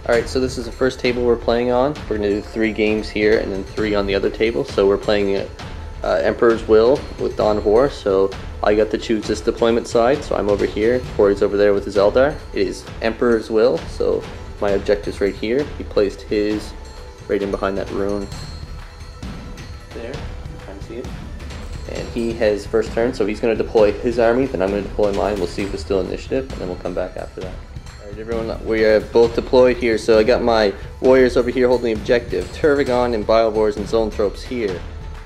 Alright, so this is the first table we're playing on. We're going to do 3 games here and then 3 on the other table. So we're playing Emperor's Will with Dawn of War. So I got to choose this deployment side, so I'm over here. Corey's over there with his Eldar. It is Emperor's Will, so my objective's right here. He placed his right in behind that rune there. Can't see it. And he has first turn, so he's going to deploy his army, then I'm going to deploy mine. We'll see if it's still initiative, and then we'll come back after that. Alright everyone, we are both deployed here, so I got my warriors over here holding the objective. Tervagon and Biovores and Zoanthropes here.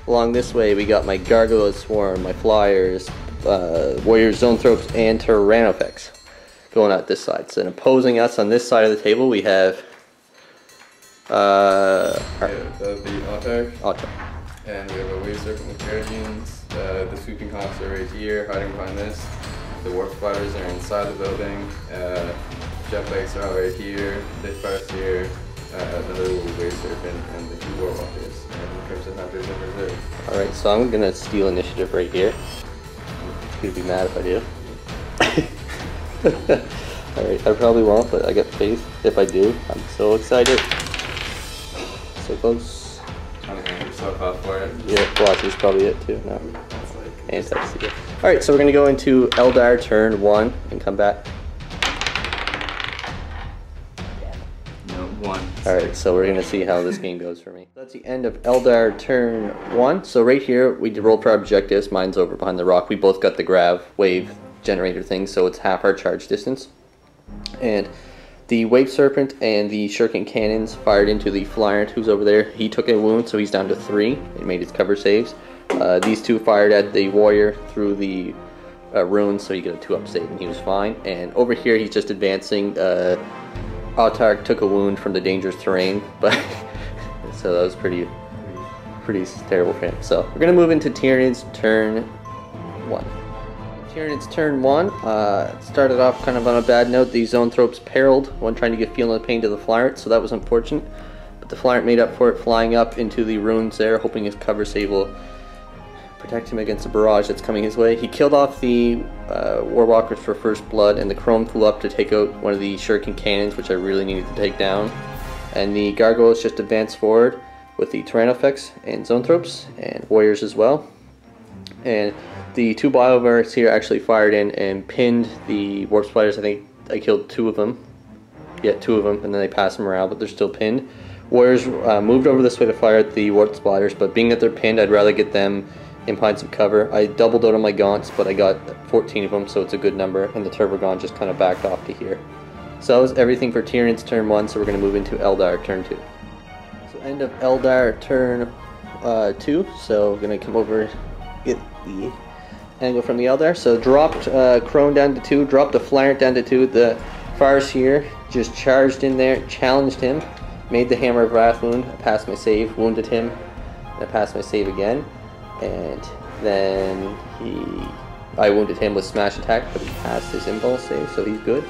Along this way we got my Gargoyle Swarm, my Flyers, Warriors, Zoanthropes, and Tyranids going out this side. So then opposing us on this side of the table we have the Autarch. And we have a Wave Serpent with Guardians. The Sweeping Hawks are right here, hiding behind this. The Warp Spiders are inside the building. Jet Bikes are right here. The Fires here. Another little Wave Serpent, and the 2 Warwalkers. And the Crimson Hunters in reserve. Alright, so I'm gonna steal initiative right here. You'd be mad if I do. Alright, I probably won't, but I got faith if I do. I'm so excited. So close. For it. Yeah, Velocity is probably it too. No. Anti-seal. Alright, so we're going to go into Eldar turn 1 and come back. No, 1. Alright, so we're going to see how this game goes for me. That's the end of Eldar turn 1. So right here, we rolled for our objectives. Mine's over behind the rock. We both got the grav wave generator thing, so it's half our charge distance. And the Wave Serpent and the Shuriken Cannons fired into the Flyant who's over there. He took a wound, so he's down to 3. It made his cover saves. These 2 fired at the Warrior through the runes, so he got a 2-up save and he was fine. And over here he's just advancing. Autarch took a wound from the dangerous terrain, but so that was pretty terrible for him. So we're going to move into Tyranids turn 1. Tyranids turn 1 started off kind of on a bad note. The Zoanthropes perilled when trying to give Feel No Pain to the Flyant, so that was unfortunate. But the Flyant made up for it, flying up into the runes there, hoping his cover save will protect him against the barrage that's coming his way. He killed off the Warwalkers for first blood, and the Chrome flew up to take out one of the Shuriken Cannons, which I really needed to take down. And the Gargoyles just advanced forward with the Tyranids and Zoanthropes, and Warriors as well. And the 2 Biovores here actually fired in and pinned the Warp Spiders. I think I killed 2 of them. Yeah, 2 of them, and then they passed them around, but they're still pinned. Warriors moved over this way to fire at the Warp Spiders, but being that they're pinned, I'd rather get them in behind some cover. I doubled out on my gaunts, but I got 14 of them, so it's a good number, and the Tervagon just kind of backed off to here. So that was everything for Tyranids turn 1, so we're going to move into Eldar turn 2. So end of Eldar turn 2, so we're going to come over, get the angle from the Eldar. So dropped Crone down to 2, dropped the Flyant down to 2. The Fires here just charged in there, challenged him, made the Hammer of Wrath wound. I passed my save, wounded him, and I passed my save again. And then I wounded him with Smash Attack, but he passed his Impulse save, so he's good.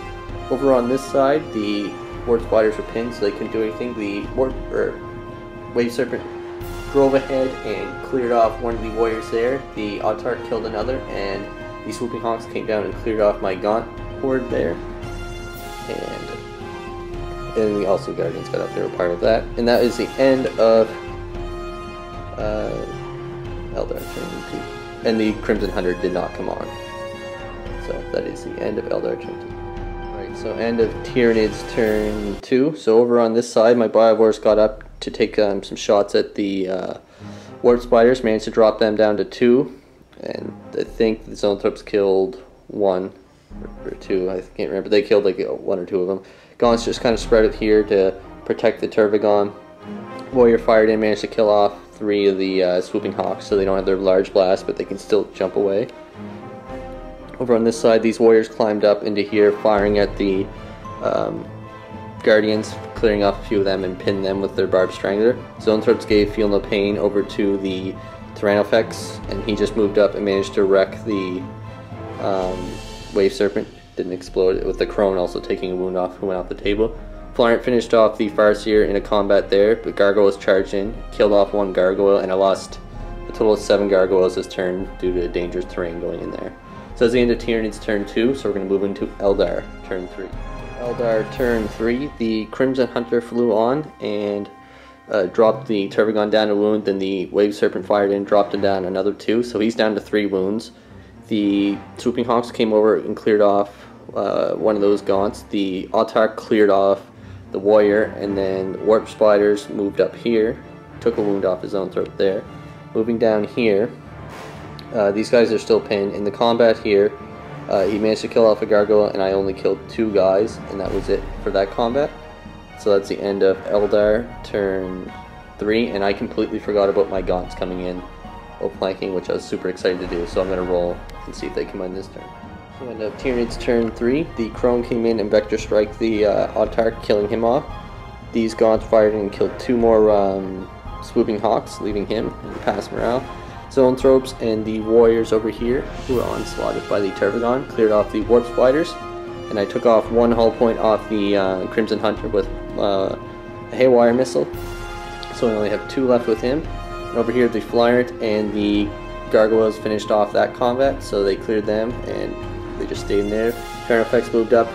Over on this side, the Warp Spiders were pinned, so they couldn't do anything. The Wave Serpent drove ahead and cleared off one of the warriors there. The Autarch killed another, and the Swooping Hawks came down and cleared off my Gaunt horde there. And we also Guardians got up there, were part of that. And that is the end of Eldar turn 2. And the Crimson Hunter did not come on. So that is the end of Eldar turn 2. Alright, so end of Tyranids turn 2. So over on this side, my Biovores got up to take some shots at the Warp Spiders, managed to drop them down to 2, and I think the Zoanthropes killed 1 or 2, I can't remember. They killed like 1 or 2 of them. Gaunts just kind of spread it here to protect the Tervagon. Warrior fired in, managed to kill off 3 of the Swooping Hawks, so they don't have their large blast, but they can still jump away. Over on this side, these Warriors climbed up into here, firing at the Guardians, clearing off a few of them and pinned them with their Barbed Strangler. Zoanthropes gave Feel No Pain over to the Tyranids, and he just moved up and managed to wreck the Wave Serpent. Didn't explode, with the Crone also taking a wound off, who went off the table. Flyant finished off the Farseer in a combat there, but Gargoyles charged in, killed off 1 Gargoyle, and I lost a total of 7 Gargoyles this turn due to dangerous terrain going in there. So that's the end of Tyranids turn 2, so we're going to move into Eldar turn 3. Eldar turn 3, the Crimson Hunter flew on and dropped the Turbigon down a wound, then the Wave Serpent fired in, dropped him down another 2, so he's down to 3 wounds. The Swooping Hawks came over and cleared off one of those gaunts. The Autarch cleared off the Warrior, and then Warp Spiders moved up here, took a wound off his own throat there. Moving down here, these guys are still pinned. In the combat here, he managed to kill off a Gargoyle, and I only killed 2 guys, and that was it for that combat. So that's the end of Eldar turn 3, and I completely forgot about my gaunts coming in while flanking, which I was super excited to do, so I'm going to roll and see if they come in this turn. So end of Tyranids turn 3, the Crone came in and Vector Strike the Autarch, killing him off. These gaunts fired and killed 2 more Swooping Hawks, leaving him and pass morale. Zoanthropes and the Warriors over here, who were onslaughted by the Turbigon, cleared off the Warp Spiders, and I took off 1 hull point off the Crimson Hunter with a Haywire missile, so I only have 2 left with him. And over here the Flyert and the Gargoyles finished off that combat, so they cleared them and they just stayed in there. Turn effects moved up,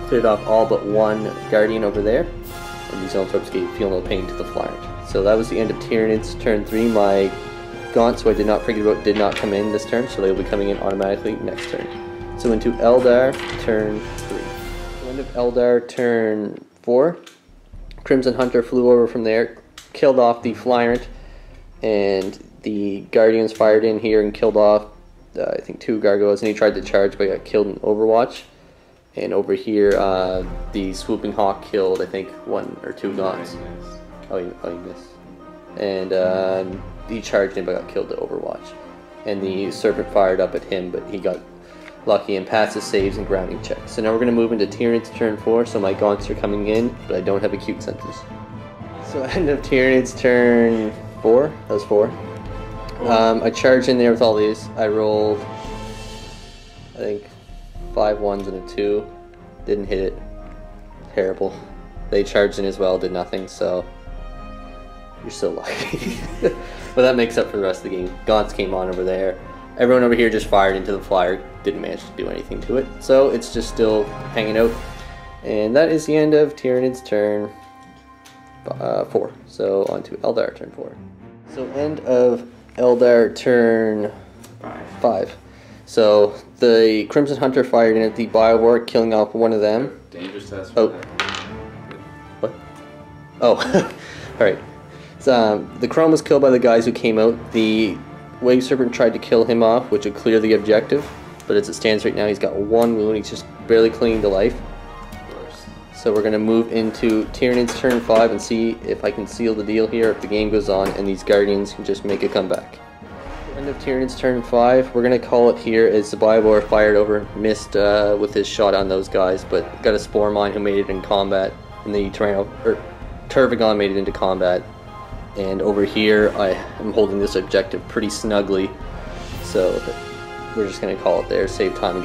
cleared off all but 1 Guardian over there, and these Zoanthropes gave Feel No Pain to the Flyert. So that was the end of Tyranids turn 3. My gaunts, who I did not forget about, did not come in this turn, so they will be coming in automatically next turn. So into Eldar turn 3. So end of Eldar turn 4. Crimson Hunter flew over from there, killed off the Flyert, and the Guardians fired in here and killed off I think 2 Gargoyles, and he tried to charge but got killed in Overwatch. And over here the Swooping Hawk killed I think 1 or 2 gaunts. Oh, he missed. And he charged in but got killed to Overwatch. And the Serpent fired up at him, but he got lucky and passed his saves and grounding checks. So now we're going to move into Tyranids turn 4, so my gaunts are coming in, but I don't have acute senses. So end of Tyranids turn 4, that was 4. I charged in there with all these. I rolled, I think, 5 1s and a 2. Didn't hit it. Terrible. They charged in as well, did nothing, so you're so lucky. But that makes up for the rest of the game. Gaunts came on over there. Everyone over here just fired into the Flyer, didn't manage to do anything to it. So it's just still hanging out. And that is the end of Tyranids turn 4. So on to Eldar turn 4. So end of Eldar turn 5. So the Crimson Hunter fired in at the Biowar, killing off 1 of them. Dangerous test. Oh. What? Oh. Alright. So, the Chrome was killed by the guys who came out. The Wave Serpent tried to kill him off, which would clear the objective. But as it stands right now, he's got 1 wound. He's just barely clinging to life. So we're going to move into Tyranids turn 5 and see if I can seal the deal here, if the game goes on and these Guardians can just make a comeback. End of Tyranids turn 5. We're going to call it here as the Biowar fired over, missed with his shot on those guys, but got a Spore Mine who made it in combat, and the Turbigon made it into combat. And over here I am holding this objective pretty snugly, so we're just going to call it there, save time and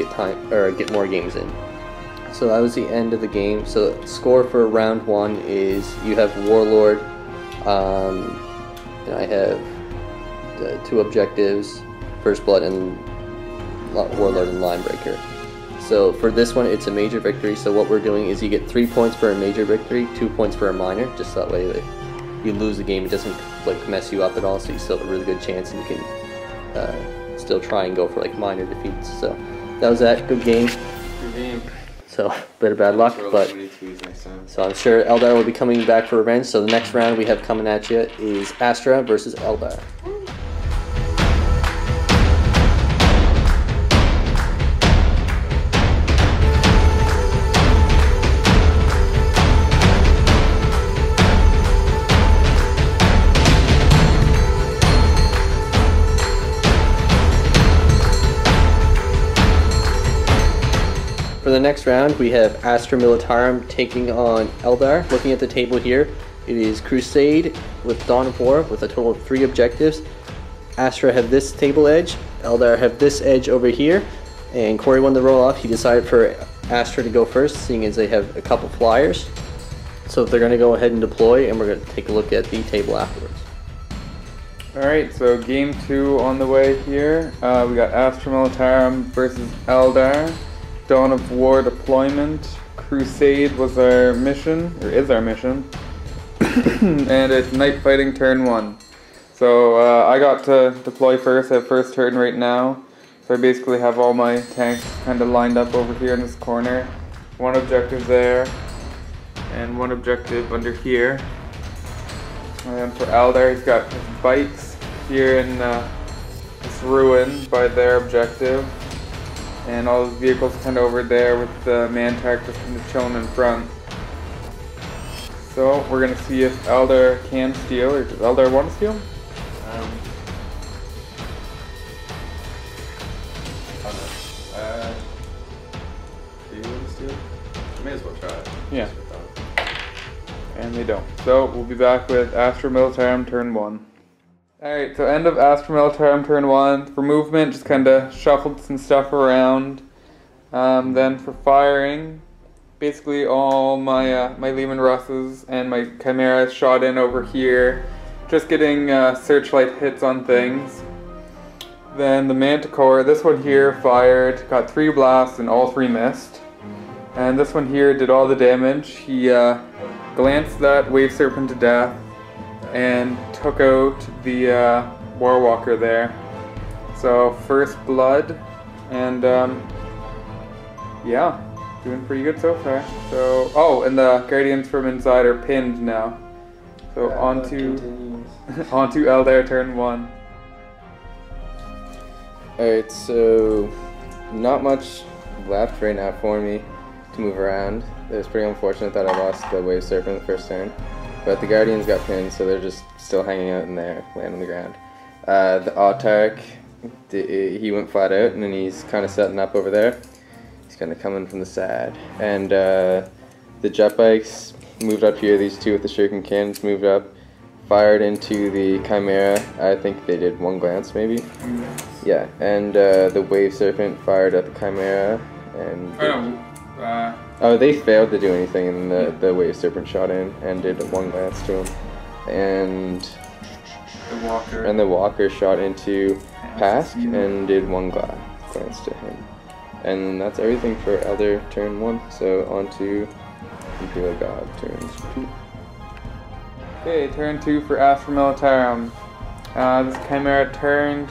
get more games in. So that was the end of the game. So the score for round 1 is you have Warlord, and I have 2 objectives, First Blood and Warlord and Linebreaker. So for this one it's a major victory, so what we're doing is you get 3 points for a major victory, 2 points for a minor, just that way that you lose the game, it doesn't like mess you up at all, so you still have a really good chance and you can still try and go for like minor defeats. So that was that. Good game. Good game. So a bit of bad luck, but so I'm sure Eldar will be coming back for revenge. So the next round we have coming at you is Astra versus Eldar. For the next round, we have Astra Militarum taking on Eldar. Looking at the table here, it is Crusade with Dawn of War with a total of 3 objectives. Astra have this table edge, Eldar have this edge over here, and Corey won the roll-off. He decided for Astra to go first, seeing as they have a couple flyers. So they're going to go ahead and deploy, and we're going to take a look at the table afterwards. Alright, so game 2 on the way here. We got Astra Militarum versus Eldar. Dawn of War deployment, Crusade was our mission, or is our mission. And it's night fighting turn 1. So I got to deploy first. I have first turn right now. So I basically have all my tanks kind of lined up over here in this corner. One objective there, and one objective under here. And for Eldar, he's got his bikes here in this ruin by their objective. And all his vehicles kind of over there with the Mantark just kind of chilling in front. So we're gonna see if Eldar can steal, or does Eldar want to steal? Do you want to steal? May as well try it. Yeah. And they don't. So we'll be back with Astra Militarum turn 1. Alright, so end of Astra Militarum turn 1. For movement, just kind of shuffled some stuff around. Then for firing, basically all my my Lehman Russes and my Chimeras shot in over here, just getting searchlight hits on things. Then the Manticore, this one here fired, got 3 blasts and all 3 missed. And this one here did all the damage. He glanced that Wave Serpent to death and took out the Warwalker there. So first blood, and yeah, doing pretty good so far. So, oh, and the Guardians from inside are pinned now. So onto Eldar turn 1. Alright, so not much left right now for me to move around. It was pretty unfortunate that I lost the Wave Serpent the first turn. But the Guardians got pinned, so they're just still hanging out in there, laying on the ground. The Autark, he went flat out, and then he's kind of setting up over there. He's kind of coming from the side. And the jet bikes moved up here. These two with the shuriken cannons moved up, fired into the Chimera. I think they did 1 glance, maybe. Yeah, and the Wave Serpent fired at the Chimera, and oh, they failed to do anything, and the Wave Serpent shot in and did 1 glance to him, and the Walker shot into Pask and did 1 glance to him, and that's everything for Eldar turn 1. So on to Imperial God turns 2. Okay, turn 2 for Astra Militarum. This Chimera turned,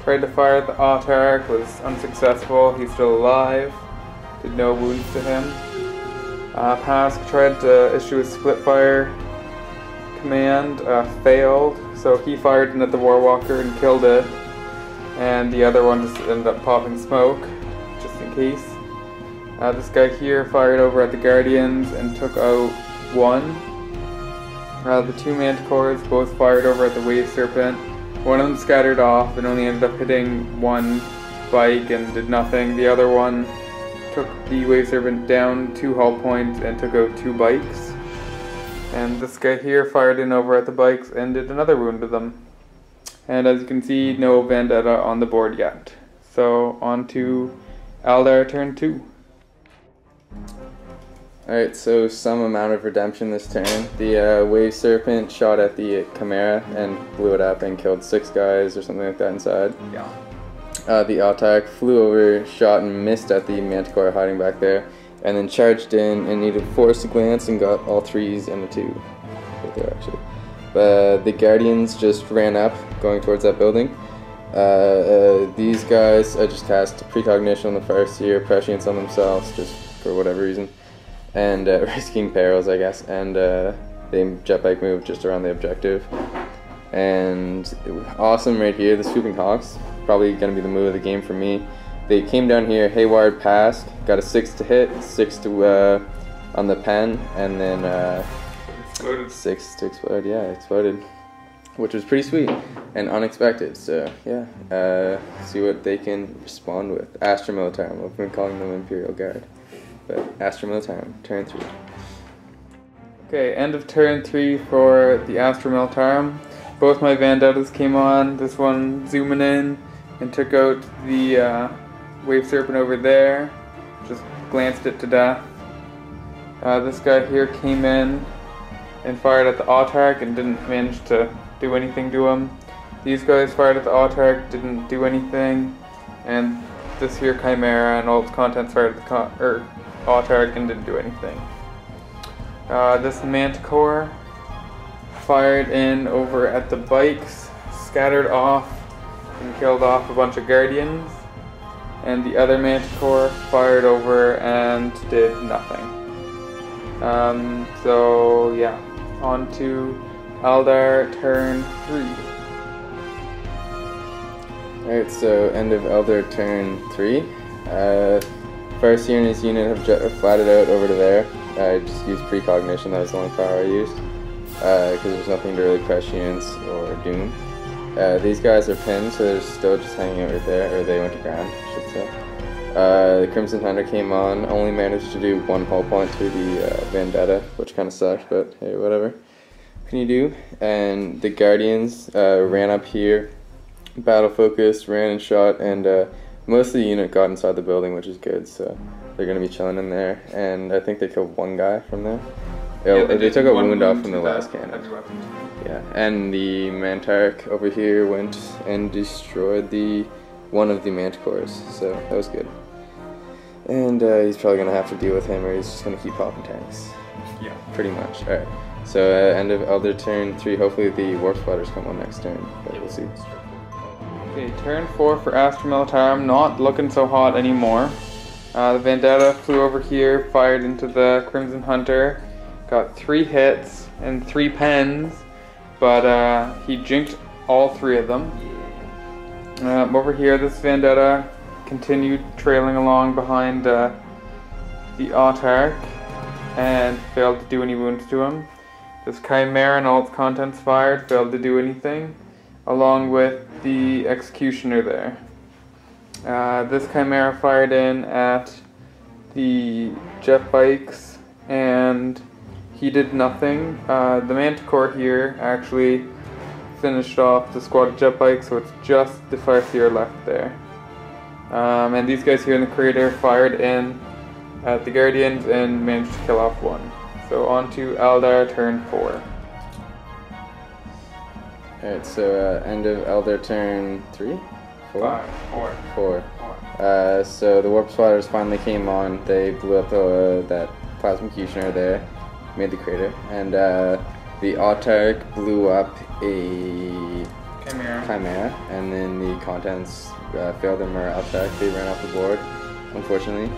tried to fire at the Autark, was unsuccessful. He's still alive. Did no wounds to him. Pask tried to issue a split fire command, failed, so he fired in at the Warwalker and killed it, and the other one just ended up popping smoke, just in case. This guy here fired over at the Guardians and took out 1. The 2 Manticores both fired over at the Wave Serpent. One of them scattered off and only ended up hitting 1 bike and did nothing. The other one took the Wave Serpent down 2 hull points and took out 2 bikes. And this guy here fired in over at the bikes and did another wound to them. And as you can see, no Vendetta on the board yet. So on to Eldar turn 2. Alright, so some amount of redemption this turn. The Wave Serpent shot at the Chimera and blew it up and killed 6 guys or something like that inside. Yeah. The Autark flew over, shot and missed at the Manticore hiding back there, and then charged in and needed force to glance and got all 3s and a 2. Right there, actually. The Guardians just ran up, going towards that building. These guys, I just cast Precognition on the first here, prescience on themselves, just for whatever reason. And risking perils, I guess. And they jet bike moved just around the objective. And awesome right here, the Swooping Hawks. Probably going to be the move of the game for me. They came down here, haywired Pask, got a 6 to hit, 6 to on the pen, and then 6 to explode. Yeah, it exploded, which was pretty sweet and unexpected. So yeah, see what they can respond with. Astra Militarum. I've been calling them Imperial Guard, but Astra Militarum, turn 3. Okay, end of turn 3 for the Astra Militarum. Both my Vendettas came on. This one zooming in and took out the Wave Serpent over there. Just glanced it to death. This guy here came in and fired at the Autark and didn't manage to do anything to him. These guys fired at the Autark, didn't do anything. And this here Chimera and all its contents fired at the Autarch and didn't do anything. This Manticore fired in over at the bikes, scattered off and killed off a bunch of Guardians. And the other Manticore fired over and did nothing. So yeah, on to Eldar turn 3. Alright, so end of Eldar turn 3. First year in his unit have flatted out over to there. I just used precognition, that was the only power I used. Because there's nothing to really press units or doom. These guys are pinned, so they're still just hanging out right there, or they went to ground, I should say. The Crimson Hunter came on, only managed to do 1 hull point through the Vendetta, which kind of sucked, but hey, whatever. What can you do? And the Guardians ran up here, battle focused, ran and shot, and most of the unit got inside the building, which is good, so they're going to be chilling in there. And I think they killed 1 guy from there. Yeah, they took a wound off from the last cannon. Yeah, and the Mantarch over here went and destroyed one of the Manticores, so that was good. And he's probably going to have to deal with him, or he's just going to keep popping tanks. Yeah. Pretty much. Alright, so end of Elder turn 3, hopefully the Warp Splatters come on next turn, but we'll see. Okay, turn 4 for Astra Militarum, not looking so hot anymore. The Vendetta flew over here, fired into the Crimson Hunter, got 3 hits and 3 pens, but he jinked all 3 of them. Over here, this Vendetta continued trailing along behind the Autarch and failed to do any wounds to him. This Chimera and all its contents fired, failed to do anything, along with the Executioner there. This Chimera fired in at the jet bikes and he did nothing. The Manticore here actually finished off the squad of jet bikes, so it's just the Farseer left there. And these guys here in the crater fired in at the Guardians and managed to kill off 1. So on to Eldar turn 4. Alright, so end of Eldar turn 3? 4? 4. So the Warp Splatters finally came on. They blew up that Plasma Executioner there, made the crater, and the Autarch blew up a Chimera, and then the contents failed their morale check. They ran off the board, unfortunately.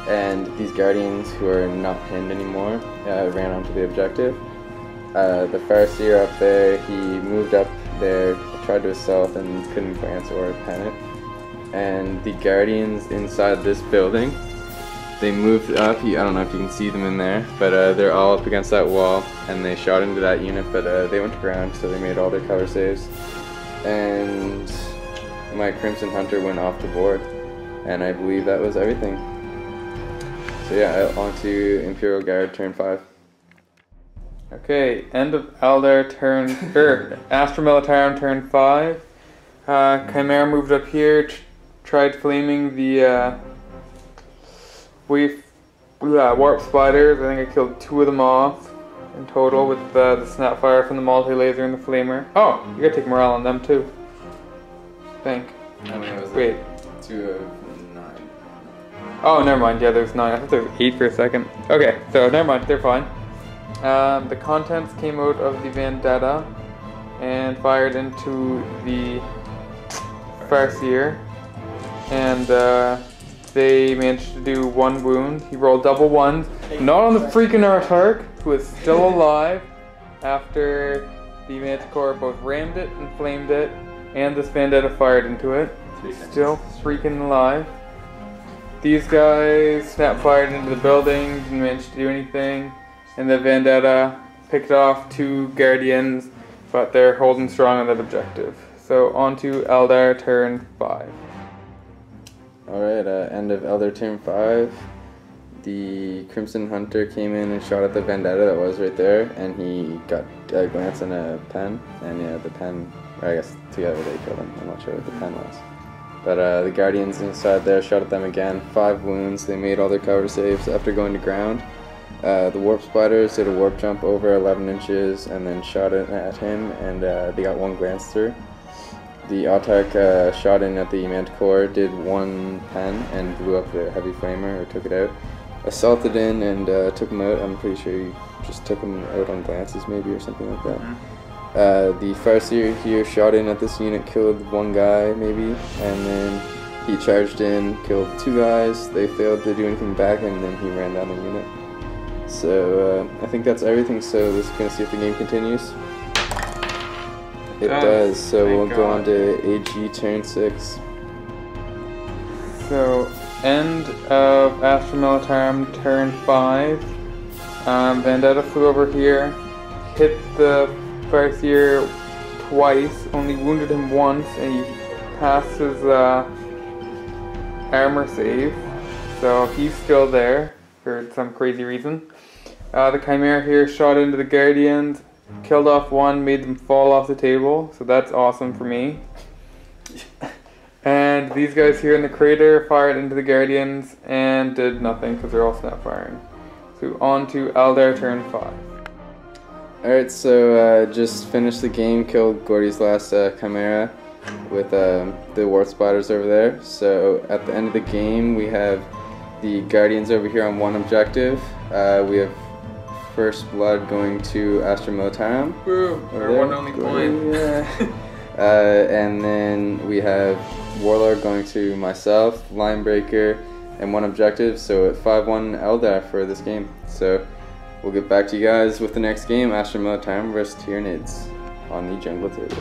And these Guardians, who are not pinned anymore, ran onto the objective. The Farseer up there, he moved up there, tried to assault and couldn't glance or pen it. And the Guardians inside this building, they moved up. I don't know if you can see them in there, but they're all up against that wall, and they shot into that unit, but they went to ground, so they made all their cover saves. And my Crimson Hunter went off the board, and I believe that was everything. So yeah, on to Imperial Guard turn 5. Okay, end of Eldar turn, Astra Militarum turn 5. Chimera moved up here, tried flaming the Warp Spiders. I think I killed 2 of them off in total with the Snapfire from the multi-laser and the Flamer. Oh, you gotta take morale on them too. I think. I mean, it was Wait. 2 of 9. Oh, never mind. Yeah, there's 9. I thought there was 8 for a second. Okay, so never mind. They're fine. The contents came out of the Vendetta and fired into the Farseer, and they managed to do 1 wound. He rolled double 1s, not on the freaking Autarch, who is still alive after the Manticore both rammed it and flamed it, and this Vendetta fired into it. He's still freaking alive. These guys snap-fired into the building, didn't manage to do anything, and the Vendetta picked off 2 Guardians, but they're holding strong on that objective. So on to Eldar turn 5. Alright, end of Eldar turn 5. The Crimson Hunter came in and shot at the Vendetta that was right there, and he got a glance and a pen, and yeah, the pen, or I guess together they killed him. I'm not sure what the pen was. But the Guardians inside there shot at them again, 5 wounds. They made all their cover saves after going to ground. The Warp Splatters did a warp jump over 11 inches and then shot it at him, and they got 1 glance through. The Autarch shot in at the Manticore, did 1 pen and blew up the heavy flamer, or took it out. assaulted in and took him out. I'm pretty sure he just took him out on glances maybe or something like that. The Farseer here shot in at this unit, killed one guy maybe, and then he charged in, killed 2 guys. They failed to do anything back, and then he ran down the unit. So I think that's everything, so let's gonna see if the game continues. It does, so we'll go on to AG turn 6. So, end of Astra Militarum turn 5. Vendetta flew over here, hit the Farseer twice, only wounded him once, and he passed his armor save. So he's still there for some crazy reason. The Chimera here shot into the Guardians, killed off one, made them fall off the table, so that's awesome for me. And these guys here in the crater fired into the Guardians and did nothing because they're all snap firing. So on to Eldar turn 5. Alright, so just finished the game, killed Gordy's last Chimera with the Wart Spiders over there. So at the end of the game we have the Guardians over here on one objective. We have First Blood going to Astra Militarum. Woo! Our one only point. Yeah. And then we have Warlord going to myself, Linebreaker, and one objective. So at 5-1 Eldar for this game. So we'll get back to you guys with the next game, Astra Militarum vs Tyranids on the jungle table.